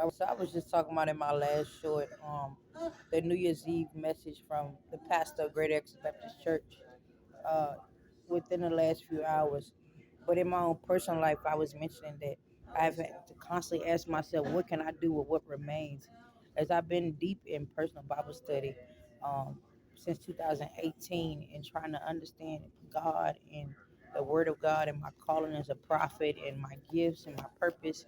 So I was just talking about in my last short, the New Year's Eve message from the pastor of Great Exodus Baptist Church, uh, within the last few hours. But in my own personal life, I was mentioning that I've had to constantly ask myself, what can I do with what remains? As I've been deep in personal Bible study, um, since 2018, and trying to understand God and the Word of God and my calling as a prophet and my gifts and my purpose.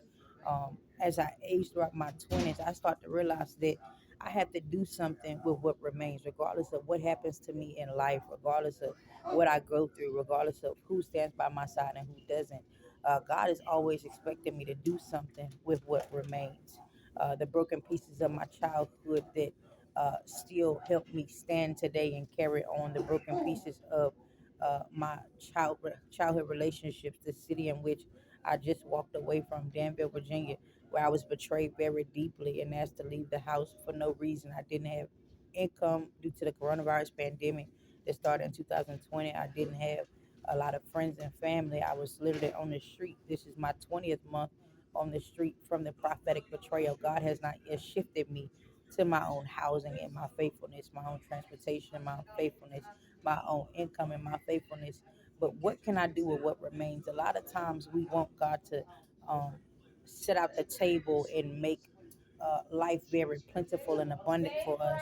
As I age throughout my 20s, I start to realize that I have to do something with what remains, regardless of what happens to me in life, regardless of what I go through, regardless of who stands by my side and who doesn't. God is always expecting me to do something with what remains. The broken pieces of my childhood that still help me stand today and carry on, the broken pieces of my childhood relationships, the city in which I just walked away from, Danville, Virginia, where I was betrayed very deeply and asked to leave the house for no reason. I didn't have income due to the coronavirus pandemic that started in 2020. I didn't have a lot of friends and family. I was literally on the street. This is my 20th month on the street from the prophetic betrayal. God has not yet shifted me to my own housing and my faithfulness, my own transportation and my own faithfulness, my own income and my faithfulness. But what can I do with what remains? A lot of times we want God to um, set out the table and make life very plentiful and abundant for us,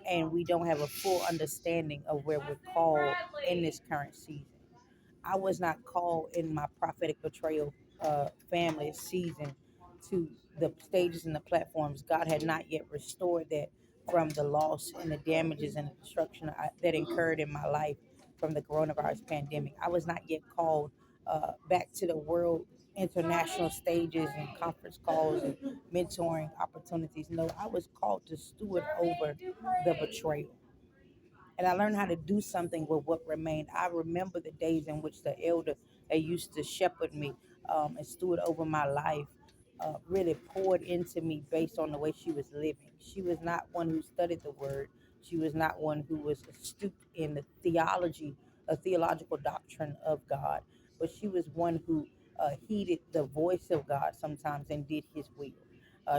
and we don't have a full understanding of where we're called in this current season. I was not called in my prophetic betrayal family season to the stages and the platforms. God had not yet restored that from the loss and the damages and the destruction that incurred in my life from the coronavirus pandemic. I was not yet called back to the world international stages and conference calls and mentoring opportunities. No, I was called to steward over the betrayal, and I learned how to do something with what remained. I remember the days in which the elder that used to shepherd me and steward over my life really poured into me based on the way she was living. She was not one who studied the word. She was not one who was astute in the theological doctrine of God, but she was one who heeded the voice of God sometimes and did His will.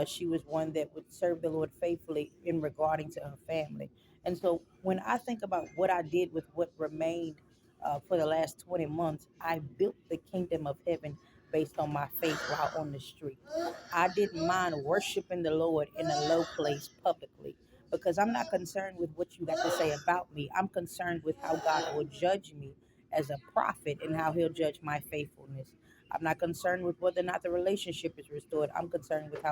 She was one that would serve the Lord faithfully in regarding to her family. And so when I think about what I did with what remained for the last 20 months, I built the kingdom of heaven based on my faith while on the street. I didn't mind worshiping the Lord in a low place publicly because I'm not concerned with what you got to say about me. I'm concerned with how God will judge me as a prophet and how He'll judge my faithfulness. I'm not concerned with whether or not the relationship is restored. I'm concerned with how